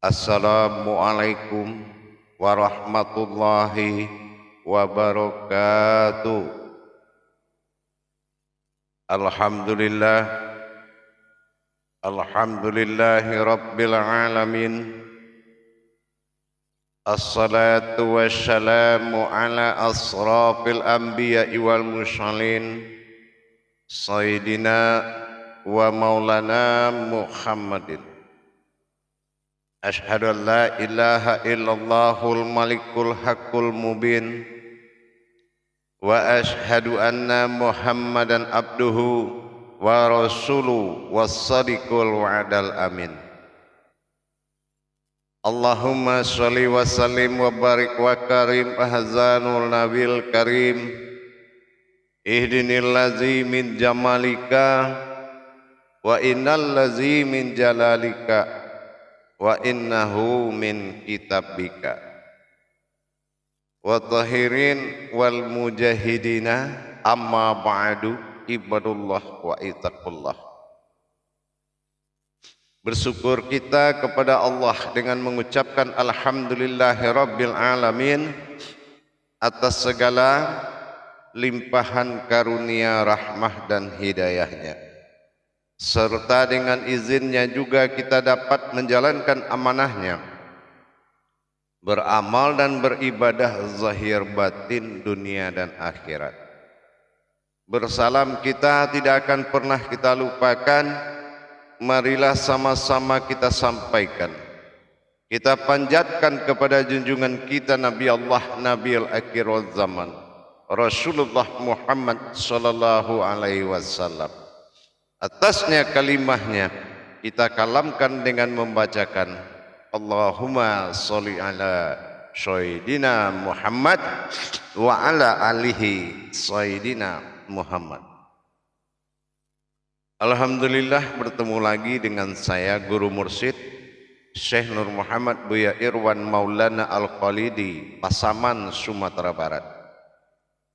Assalamualaikum warahmatullahi wabarakatuh. Alhamdulillah, alhamdulillahi rabbil alamin. Assalatu wassalamu ala asrafil anbiya'i wal mursalin Sayyidina wa maulana Muhammadin. Ashhadu an la ilaha illallahul malikul haqqul mubin wa ashhadu anna Muhammadan abduhu wa rasuluhu was-sadiqul wa'dal amin. Allahumma sholli wa sallim wa barik wa karim ahzanul nabil karim ihdinil ladzi min jamalika wa innal ladzi min jalalika wa innahu min kitabika wa tahirin wal mujahidina amma ba'du ibadullah wa ittaqullah. Bersyukur kita kepada Allah dengan mengucapkan alhamdulillahirabbil alamin atas segala limpahan karunia rahmah dan hidayahnya, serta dengan izinnya juga kita dapat menjalankan amanahnya, beramal dan beribadah zahir batin dunia dan akhirat. Bersalam kita tidak akan pernah kita lupakan, marilah sama-sama kita sampaikan, kita panjatkan kepada junjungan kita Nabi Allah, Nabiul Akhir Zaman, Rasulullah Muhammad sallallahu alaihi wasallam. Atasnya kalimahnya kita kalamkan dengan membacakan Allahumma sholli ala Sayyidina Muhammad wa ala alihi Sayyidina Muhammad. Alhamdulillah, bertemu lagi dengan saya Guru Mursyid Syekh Nur Muhammad Buya Irwan Maulana Al-Khalidi, Pasaman, Sumatera Barat.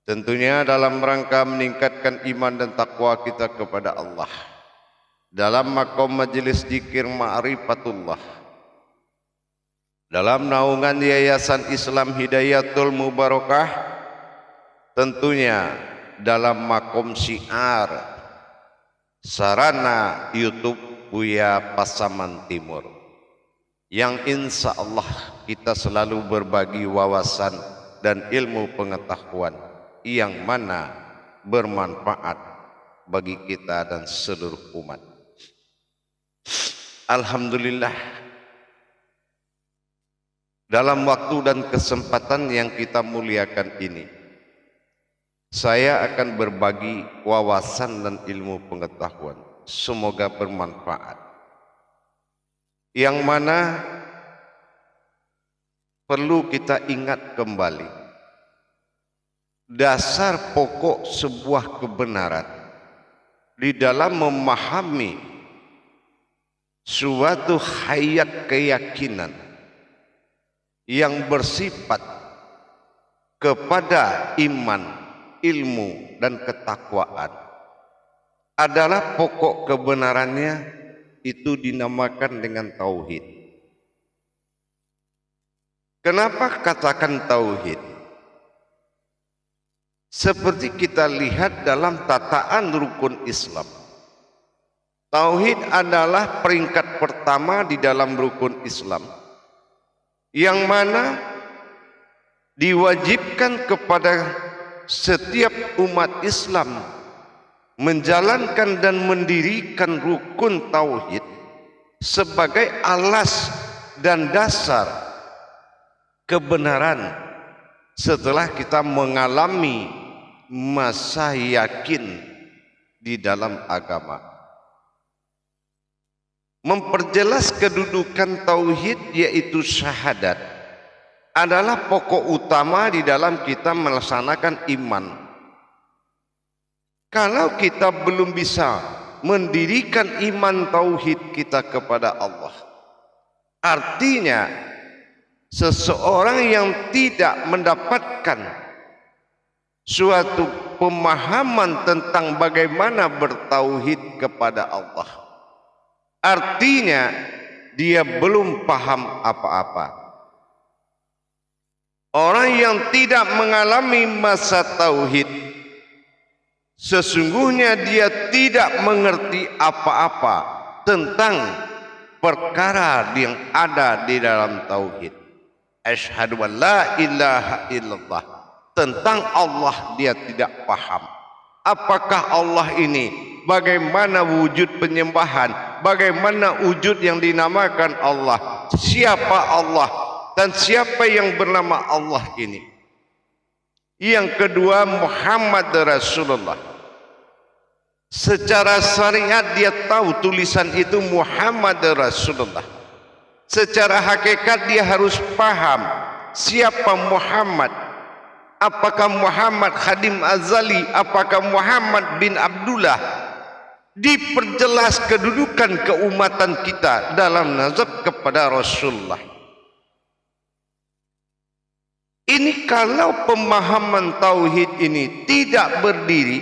Tentunya dalam rangka meningkatkan iman dan takwa kita kepada Allah dalam makom majelis zikir ma'rifatullah, dalam naungan Yayasan Islam Hidayatul Mubarakah, tentunya dalam makom syiar sarana YouTube Buya Pasaman Timur, yang insya Allah kita selalu berbagi wawasan dan ilmu pengetahuan yang mana bermanfaat bagi kita dan seluruh umat. Alhamdulillah, dalam waktu dan kesempatan yang kita muliakan ini, saya akan berbagi wawasan dan ilmu pengetahuan, semoga bermanfaat, yang mana perlu kita ingat kembali dasar pokok sebuah kebenaran di dalam memahami suatu hayat keyakinan yang bersifat kepada iman, ilmu, dan ketakwaan adalah pokok kebenarannya, itu dinamakan dengan tauhid. Kenapa katakan tauhid? Seperti kita lihat dalam tataan rukun Islam, tauhid adalah peringkat pertama di dalam rukun Islam, yang mana diwajibkan kepada setiap umat Islam menjalankan dan mendirikan rukun tauhid sebagai alas dan dasar kebenaran setelah kita mengalami masa yakin di dalam agama. Memperjelas kedudukan tauhid yaitu syahadat adalah pokok utama di dalam kita melaksanakan iman. Kalau kita belum bisa mendirikan iman tauhid kita kepada Allah, artinya seseorang yang tidak mendapatkan suatu pemahaman tentang bagaimana bertauhid kepada Allah, artinya dia belum paham apa-apa. Orang yang tidak mengalami masa tauhid, sesungguhnya dia tidak mengerti apa-apa tentang perkara yang ada di dalam tauhid. Asyhadu an la ilaha illallah. Tentang Allah dia tidak paham. Apakah Allah ini? Bagaimana wujud penyembahan? Bagaimana wujud yang dinamakan Allah? Siapa Allah? Dan siapa yang bernama Allah ini? Yang kedua, Muhammad Rasulullah. Secara syariat dia tahu tulisan itu Muhammad Rasulullah. Secara hakikat dia harus paham siapa Muhammad. Apakah Muhammad Khadim Azali? Apakah Muhammad bin Abdullah? Diperjelas kedudukan keumatan kita dalam nazar kepada Rasulullah. Ini kalau pemahaman tauhid ini tidak berdiri,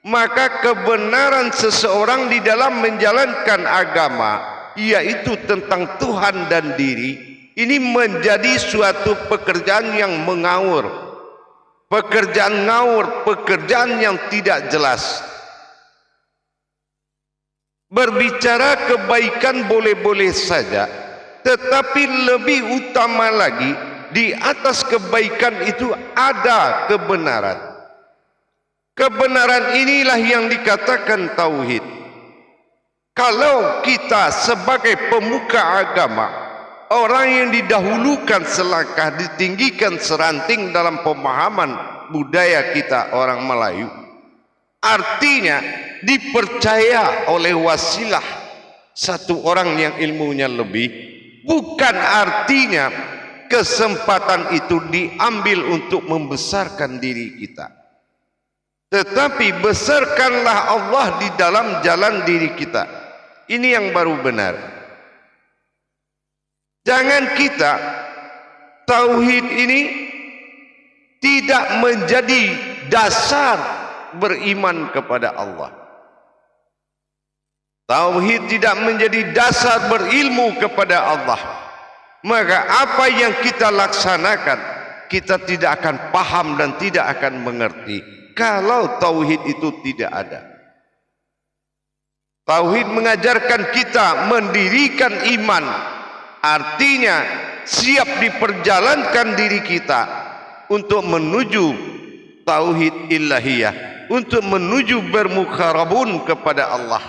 maka kebenaran seseorang di dalam menjalankan agama, yaitu tentang Tuhan dan diri, ini menjadi suatu pekerjaan yang mengawur. Pekerjaan ngawur, pekerjaan yang tidak jelas. Berbicara kebaikan boleh-boleh saja, tetapi lebih utama lagi, di atas kebaikan itu ada kebenaran. Kebenaran inilah yang dikatakan tauhid. Kalau kita sebagai pemuka agama, orang yang didahulukan selangkah, ditinggikan seranting dalam pemahaman budaya kita orang Melayu, artinya dipercaya oleh wasilah satu orang yang ilmunya lebih, bukan artinya kesempatan itu diambil untuk membesarkan diri kita, tetapi besarkanlah Allah di dalam jalan diri kita. Ini yang baru benar. Jangan kita tauhid ini tidak menjadi dasar beriman kepada Allah. Tauhid tidak menjadi dasar berilmu kepada Allah. Maka apa yang kita laksanakan, kita tidak akan paham dan tidak akan mengerti kalau tauhid itu tidak ada. Tauhid mengajarkan kita mendirikan iman, artinya siap diperjalankan diri kita untuk menuju tauhid ilahiyah, untuk menuju bermukharabun kepada Allah.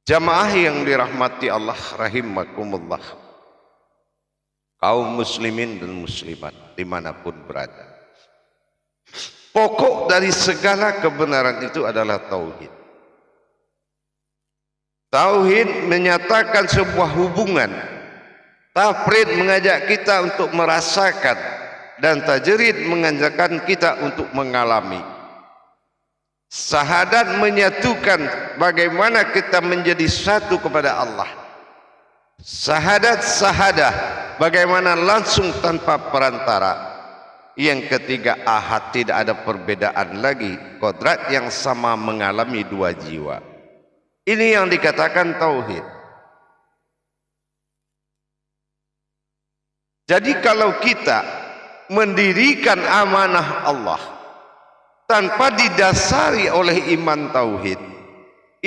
Jamaah yang dirahmati Allah rahimakumullah, kaum muslimin dan muslimat dimanapun berada, pokok dari segala kebenaran itu adalah tauhid. Tauhid menyatakan sebuah hubungan. Tafrid mengajak kita untuk merasakan, dan tajrid mengajakkan kita untuk mengalami. Syahadat menyatukan bagaimana kita menjadi satu kepada Allah. Syahadah bagaimana langsung tanpa perantara. Yang ketiga, ahad, tidak ada perbedaan lagi, kodrat yang sama mengalami dua jiwa. Ini yang dikatakan tauhid. Jadi kalau kita mendirikan amanah Allah tanpa didasari oleh iman tauhid,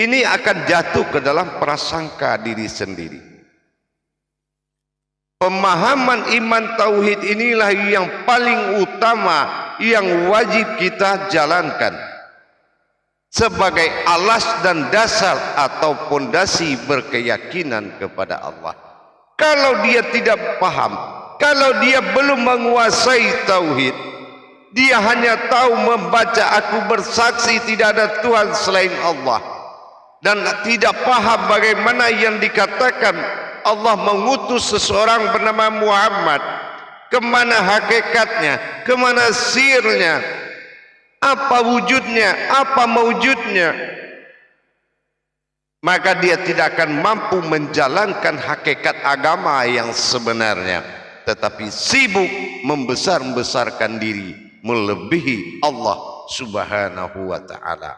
ini akan jatuh ke dalam prasangka diri sendiri. Pemahaman iman tauhid inilah yang paling utama yang wajib kita jalankan sebagai alas dan dasar atau pondasi berkeyakinan kepada Allah. Kalau dia tidak paham, kalau dia belum menguasai tauhid, dia hanya tahu membaca aku bersaksi tidak ada Tuhan selain Allah, dan tidak paham bagaimana yang dikatakan Allah mengutus seseorang bernama Muhammad, kemana hakikatnya, kemana sirnya, apa wujudnya, apa mewujudnya, maka dia tidak akan mampu menjalankan hakikat agama yang sebenarnya, tetapi sibuk membesar-besarkan diri melebihi Allah subhanahu wa ta'ala.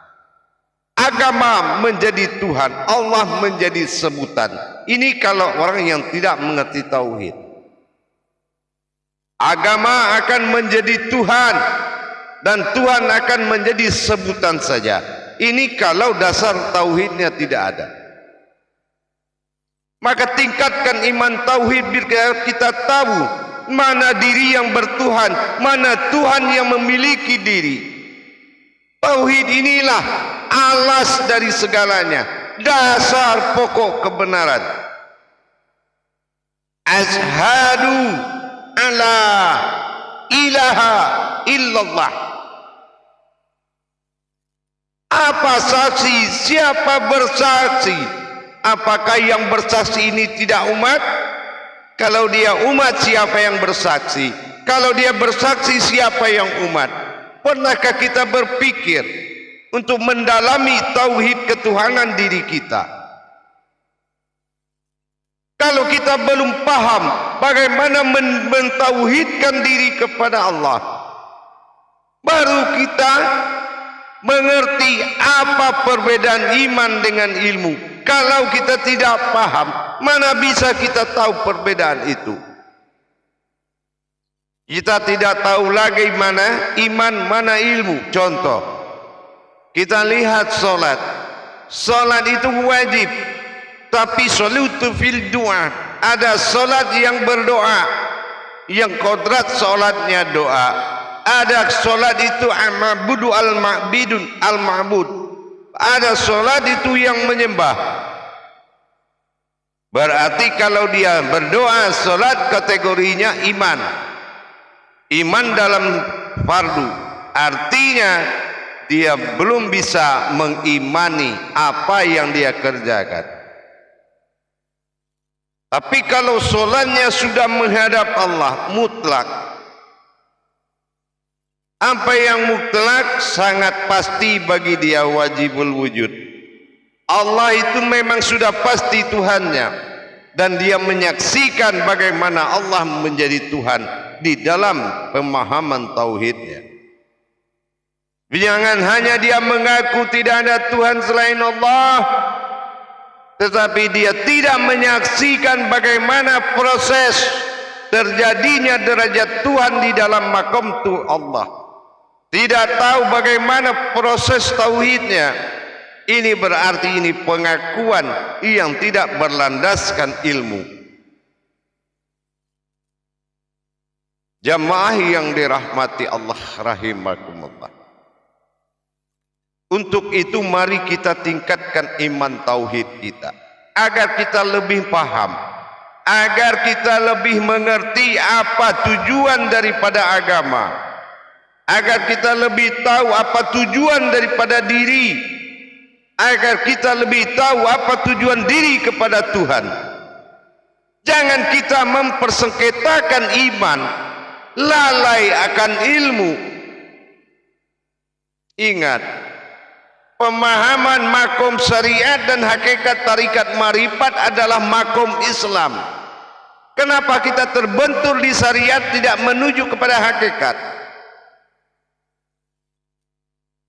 agama menjadi Tuhan, Allah menjadi sebutan. Ini kalau orang yang tidak mengerti tauhid. Agama akan menjadi Tuhan dan Tuhan akan menjadi sebutan saja. Ini kalau dasar tauhidnya tidak ada. Maka tingkatkan iman tauhid biar kita tahu mana diri yang bertuhan, mana Tuhan yang memiliki diri. Tauhid inilah alas dari segalanya, dasar pokok kebenaran. Ashhadu alla ilaha illallah. Apa saksi? Siapa bersaksi? Apakah yang bersaksi ini tidak umat? Kalau dia umat, siapa yang bersaksi? Kalau dia bersaksi, siapa yang umat? Pernahkah kita berpikir untuk mendalami tauhid ketuhanan diri kita? Kalau kita belum paham bagaimana mentauhidkan diri kepada Allah, baru kita mengerti apa perbedaan iman dengan ilmu. Kalau kita tidak paham, mana bisa kita tahu perbedaan itu? Kita tidak tahu lagi mana iman, mana ilmu. Contoh, kita lihat solat. Solat itu wajib, tapi salatu fil doa. Ada solat yang berdoa, yang kodrat solatnya doa. Ada solat itu al-ma'budu al-ma'bidun al-ma'bud. Ada solat itu yang menyembah. Berarti kalau dia berdoa, solat kategorinya iman. Iman dalam fardu, artinya dia belum bisa mengimani apa yang dia kerjakan. Tapi kalau solatnya sudah menghadap Allah mutlak, apa yang mutlak sangat pasti bagi dia wajibul wujud. Allah itu memang sudah pasti Tuhannya, dan dia menyaksikan bagaimana Allah menjadi Tuhan di dalam pemahaman tauhidnya. Jangan hanya dia mengaku tidak ada Tuhan selain Allah, tetapi dia tidak menyaksikan bagaimana proses terjadinya derajat Tuhan di dalam makom Allah. Tidak tahu bagaimana proses tauhidnya. Ini berarti ini pengakuan yang tidak berlandaskan ilmu. Jamaah yang dirahmati Allah rahimakumullah. Untuk itu mari kita tingkatkan iman tauhid kita, agar kita lebih paham, agar kita lebih mengerti apa tujuan daripada agama, agar kita lebih tahu apa tujuan daripada diri, agar kita lebih tahu apa tujuan diri kepada Tuhan. Jangan kita mempersengketakan iman, lalai akan ilmu. Ingat, pemahaman makom syariat dan hakikat tarikat marifat adalah makom Islam. Kenapa kita terbentur di syariat tidak menuju kepada hakikat?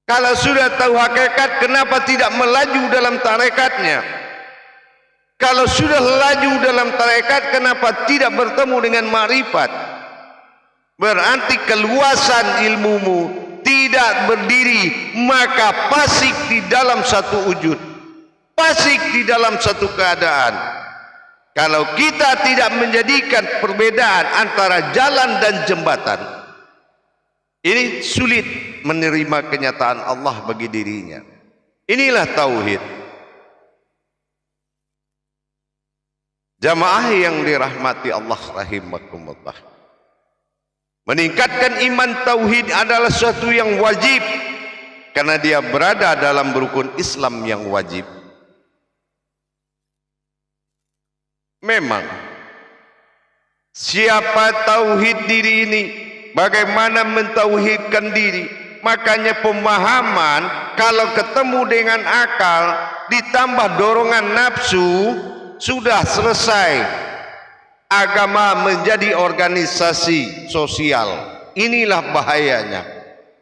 Kalau sudah tahu hakikat, kenapa tidak melaju dalam tarekatnya? Kalau sudah laju dalam tarekat, kenapa tidak bertemu dengan marifat? Berarti keluasan ilmumu tidak berdiri, maka fasik di dalam satu wujud, fasik di dalam satu keadaan. Kalau kita tidak menjadikan perbedaan antara jalan dan jembatan, ini sulit menerima kenyataan Allah bagi dirinya. Inilah tauhid. Jamaah yang dirahmati Allah rahimakumullah. Meningkatkan iman tauhid adalah suatu yang wajib, karena dia berada dalam rukun Islam yang wajib. Memang siapa tauhid diri ini, bagaimana mentauhidkan diri, makanya pemahaman kalau ketemu dengan akal ditambah dorongan nafsu, sudah selesai. Agama menjadi organisasi sosial. Inilah bahayanya.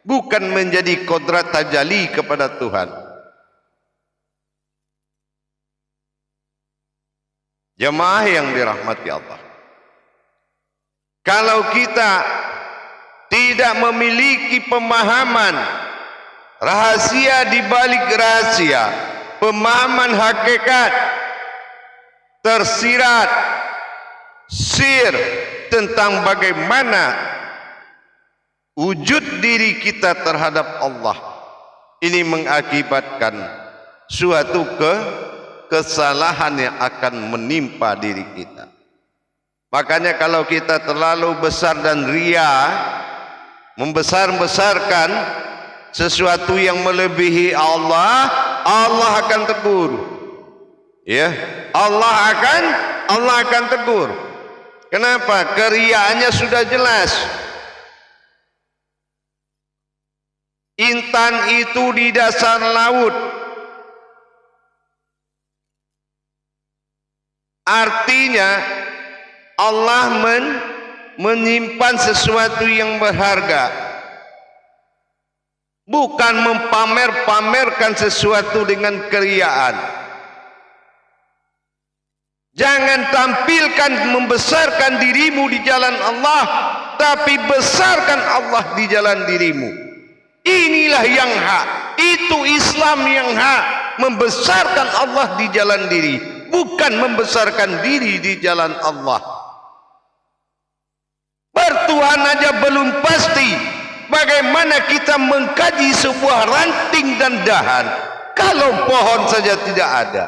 Bukan menjadi kodrat tajali kepada Tuhan. Jemaah yang dirahmati Allah, kalau kita tidak memiliki pemahaman rahasia di balik rahasia, pemahaman hakikat tersirat sir tentang bagaimana wujud diri kita terhadap Allah, ini mengakibatkan suatu kesalahan yang akan menimpa diri kita. Makanya kalau kita terlalu besar dan ria, membesar-besarkan sesuatu yang melebihi Allah, Allah akan tegur. Ya, Allah akan tegur. Kenapa? Keriaannya sudah jelas. Intan itu di dasar laut, artinya Allah menyimpan sesuatu yang berharga, bukan pamerkan sesuatu dengan keriaan. Jangan tampilkan membesarkan dirimu di jalan Allah, tapi besarkan Allah di jalan dirimu. Inilah yang hak, itu Islam yang hak, membesarkan Allah di jalan diri, bukan membesarkan diri di jalan Allah. Bertuhan aja belum pasti, bagaimana kita mengkaji sebuah ranting dan dahan kalau pohon saja tidak ada?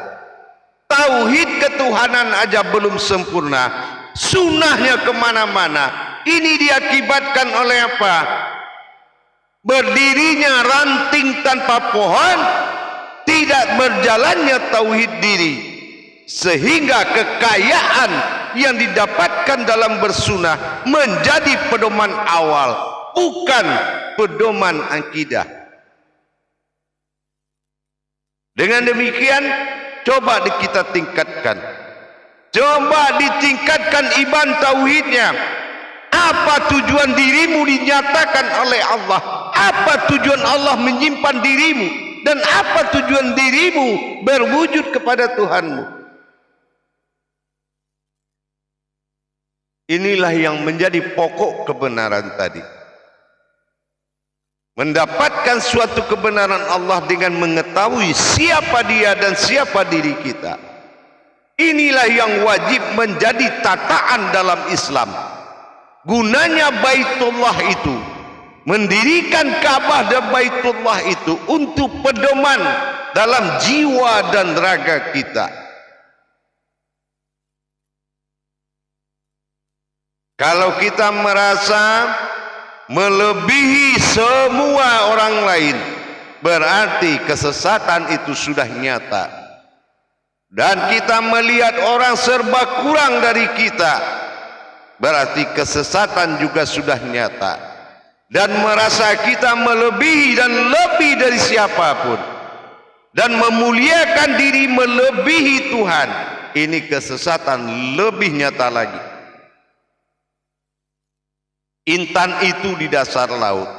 Tauhid ketuhanan aja belum sempurna, sunnahnya kemana-mana. Ini diakibatkan oleh apa? Berdirinya ranting tanpa pohon, tidak berjalannya tauhid diri, sehingga kekayaan yang didapatkan dalam bersunah menjadi pedoman awal, bukan pedoman akidah. Dengan demikian, coba kita tingkatkan, coba ditingkatkan iman tauhidnya. Apa tujuan dirimu dinyatakan oleh Allah? Apa tujuan Allah menyimpan dirimu? Dan apa tujuan dirimu berwujud kepada Tuhanmu? Inilah yang menjadi pokok kebenaran tadi. Mendapatkan suatu kebenaran Allah dengan mengetahui siapa Dia dan siapa diri kita. Inilah yang wajib menjadi tataan dalam Islam. Gunanya Baitullah itu, mendirikan Ka'bah dan Baitullah itu untuk pedoman dalam jiwa dan raga kita. Kalau kita merasa melebihi semua orang lain, berarti kesesatan itu sudah nyata. Dan kita melihat orang serba kurang dari kita, berarti kesesatan juga sudah nyata. Dan merasa kita melebihi dan lebih dari siapapun, dan memuliakan diri melebihi Tuhan, ini kesesatan lebih nyata lagi. Intan itu di dasar laut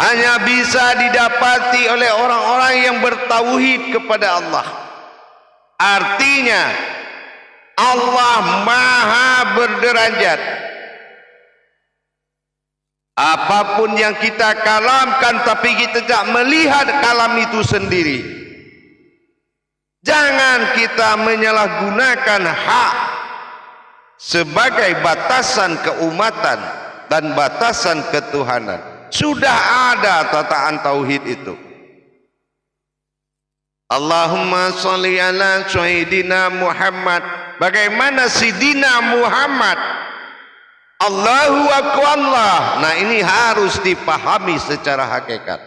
hanya bisa didapati oleh orang-orang yang bertauhid kepada Allah. Artinya Allah maha berderajat. Apapun yang kita kalamkan, tapi kita tidak melihat kalam itu sendiri. Jangan kita menyalahgunakan hak sebagai batasan keumatan dan batasan ketuhanan. Sudah ada tataan tauhid itu. Allahumma sholli ala sayyidina Muhammad. Bagaimana Sidina Muhammad? Allahu akbar. Nah, ini harus dipahami secara hakikat.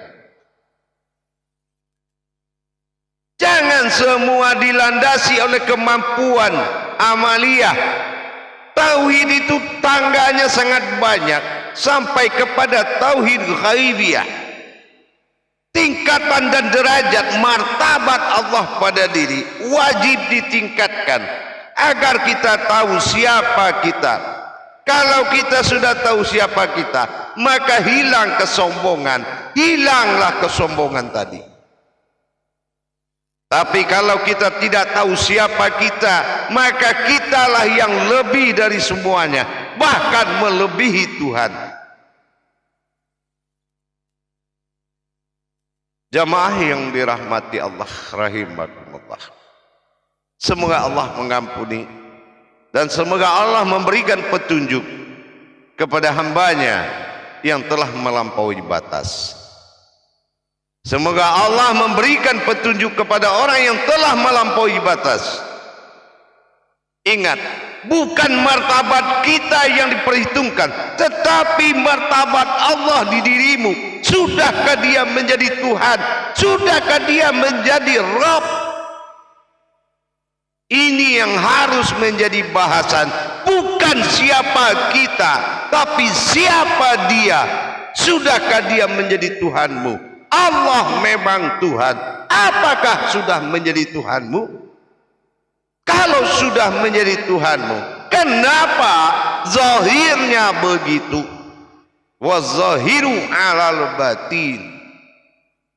Jangan semua dilandasi oleh kemampuan amaliyah. Tauhid itu tangganya sangat banyak, sampai kepada tauhid ghaibiyah. Tingkatan dan derajat martabat Allah pada diri wajib ditingkatkan agar kita tahu siapa kita. Kalau kita sudah tahu siapa kita, maka hilang kesombongan, hilanglah kesombongan tadi. Tapi kalau kita tidak tahu siapa kita, maka kitalah yang lebih dari semuanya, bahkan melebihi Tuhan. Jamaah yang dirahmati Allah rahimakumullah. Semoga Allah mengampuni dan semoga Allah memberikan petunjuk kepada hambanya yang telah melampaui batas. Semoga Allah memberikan petunjuk kepada orang yang telah melampaui batas. Ingat, bukan martabat kita yang diperhitungkan, tetapi martabat Allah di dirimu. Sudahkah dia menjadi Tuhan? Sudahkah dia menjadi Rabb? Ini yang harus menjadi bahasan. Bukan siapa kita, tapi siapa dia. Sudahkah dia menjadi Tuhanmu? Allah memang Tuhan. Apakah sudah menjadi Tuhanmu? Kalau sudah menjadi Tuhanmu, kenapa zahirnya begitu? Wa zahiru alal batin.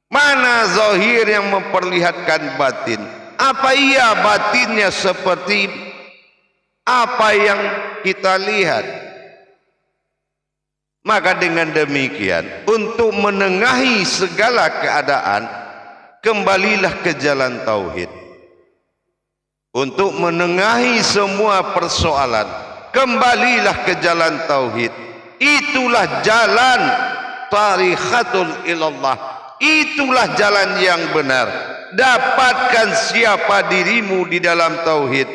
Mana zahir yang memperlihatkan batin? Apa iya batinnya seperti apa yang kita lihat? Maka dengan demikian, untuk menengahi segala keadaan, kembalilah ke jalan tauhid. Untuk menengahi semua persoalan, kembalilah ke jalan tauhid. Itulah jalan tarikhatul ilallah. Itulah jalan yang benar. Dapatkan siapa dirimu di dalam tauhid.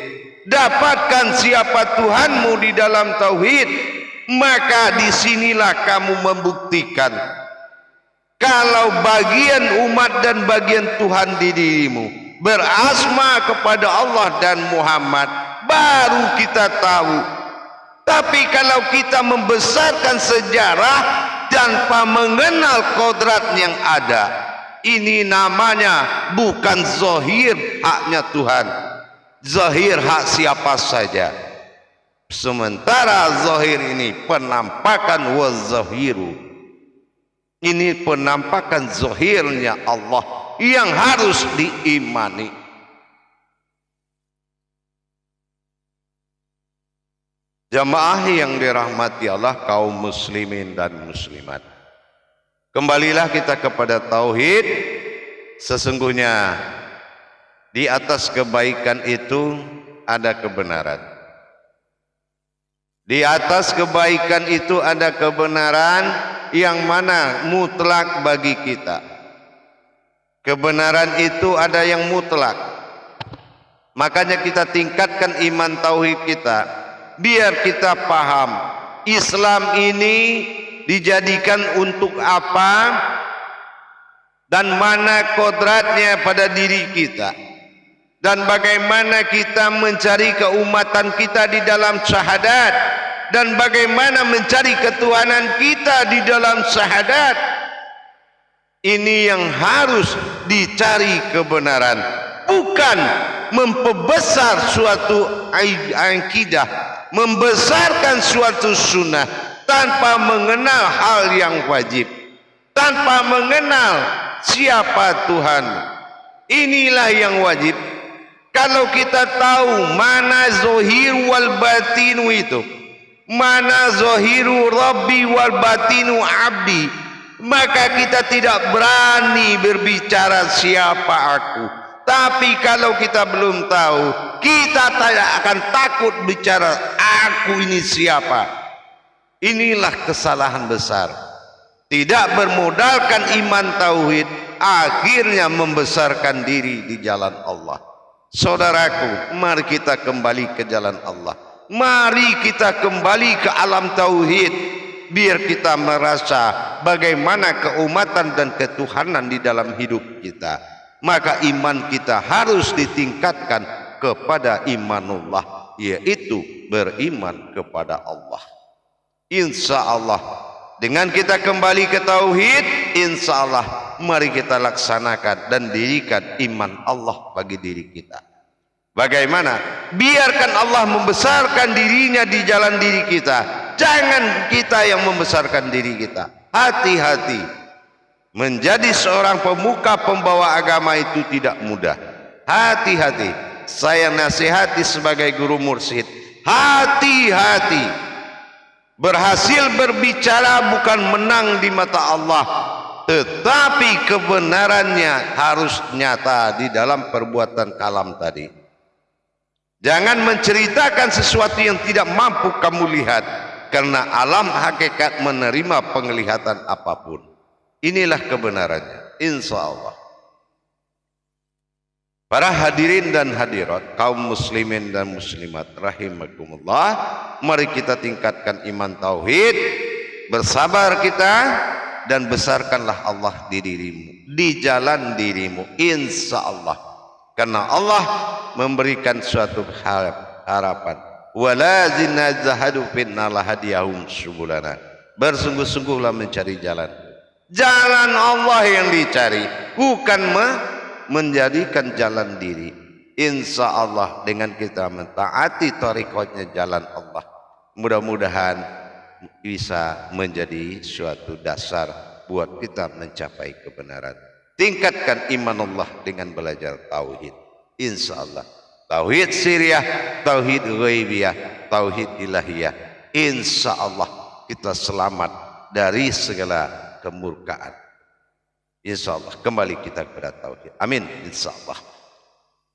Dapatkan siapa Tuhanmu di dalam tauhid. Maka disinilah kamu membuktikan kalau bagian umat dan bagian Tuhan di dirimu berasma kepada Allah dan Muhammad, baru kita tahu. Tapi kalau kita membesarkan sejarah tanpa mengenal kodrat yang ada, ini namanya bukan zahir haknya Tuhan, zahir hak siapa saja. Sementara zahir ini penampakan wazahiru. Ini penampakan zahirnya Allah yang harus diimani. Jamaah yang dirahmati Allah, kaum muslimin dan muslimat, kembalilah kita kepada tauhid. Sesungguhnya di atas kebaikan itu ada kebenaran. Di atas kebaikan itu ada kebenaran yang mana mutlak bagi kita. Kebenaran itu ada yang mutlak. Makanya kita tingkatkan iman tauhid kita, biar kita paham Islam ini dijadikan untuk apa dan mana kodratnya pada diri kita, dan bagaimana kita mencari keumatan kita di dalam syahadat, dan bagaimana mencari ketuhanan kita di dalam syahadat. Ini yang harus dicari kebenaran, bukan memperbesar suatu akidah, membesarkan suatu sunnah tanpa mengenal hal yang wajib, tanpa mengenal siapa Tuhan. Inilah yang wajib. Kalau kita tahu mana zahir wal batinu itu, mana zahiru rabbi wal batinu abdi, maka kita tidak berani berbicara siapa aku. Tapi kalau kita belum tahu, kita tidak akan takut bicara aku ini siapa. Inilah kesalahan besar. Tidak bermodalkan iman tauhid, akhirnya membesarkan diri di jalan Allah. Saudaraku, mari kita kembali ke jalan Allah. Mari kita kembali ke alam tauhid, biar kita merasa bagaimana keumatan dan ketuhanan di dalam hidup kita. Maka iman kita harus ditingkatkan kepada imanullah, yaitu beriman kepada Allah. Insya Allah dengan kita kembali ke tauhid, insya Allah mari kita laksanakan dan dirikan iman Allah bagi diri kita. Bagaimana? Biarkan Allah membesarkan dirinya di jalan diri kita. Jangan kita yang membesarkan diri kita. Hati-hati. Menjadi seorang pemuka pembawa agama itu tidak mudah. hati-hati. Saya nasihati sebagai guru mursyid, hati-hati. Berhasil berbicara bukan menang di mata Allah, tetapi kebenarannya harus nyata di dalam perbuatan kalam tadi. Jangan menceritakan sesuatu yang tidak mampu kamu lihat, karena alam hakikat menerima penglihatan apapun. Inilah kebenarannya, insya Allah. Para hadirin dan hadirat, kaum muslimin dan muslimat rahimakumullah, mari kita tingkatkan iman tauhid, bersabar kita, dan besarkanlah Allah di dirimu, di jalan dirimu, insya Allah. Karena Allah memberikan suatu harapan. Walazina zahadu finna lahadiyahum subulana. Bersungguh-sungguhlah mencari jalan. Jalan Allah yang dicari, bukan menjadikan jalan diri. Insya Allah dengan kita mentaati tariqatnya jalan Allah, mudah-mudahan bisa menjadi suatu dasar buat kita mencapai kebenaran. Tingkatkan iman Allah dengan belajar tauhid. Insya Allah tauhid sirriyah, tauhid ghaibiyah, tauhid ilahiyah. Insya Allah kita selamat dari segala kemurkaan. Insya Allah kembali kita kepada tauhid. Amin. Insya Allah.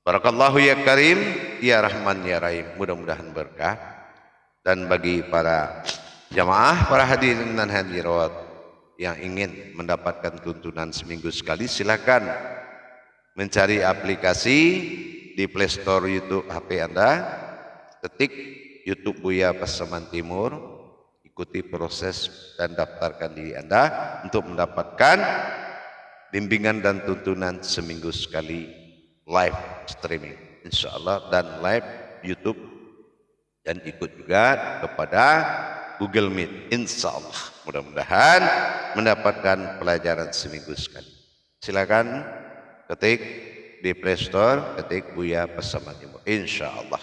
Barakallahu ya Karim, ya Rahman ya Rahim. Mudah-mudahan berkah. Dan bagi para jamaah, para hadirin dan hadirat yang ingin mendapatkan tuntunan seminggu sekali, silakan mencari aplikasi di Play Store YouTube HP Anda, ketik YouTube Buya Pasaman Timur, ikuti proses dan daftarkan diri Anda untuk mendapatkan bimbingan dan tuntunan seminggu sekali live streaming, insya Allah, dan live YouTube, dan ikut juga kepada Google Meet, insya Allah. Mudah-mudahan mendapatkan pelajaran seminggu sekali. Silakan ketik di Play Store, ketik Buya Pasaman Timur, insya Allah.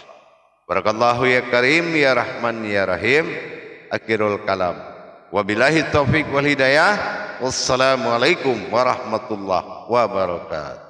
Barakallahu ya Karim, ya Rahman ya Rahim. Akhirul kalam, wabillahi taufiq wal hidayah. Wassalamualaikum warahmatullahi wabarakatuh.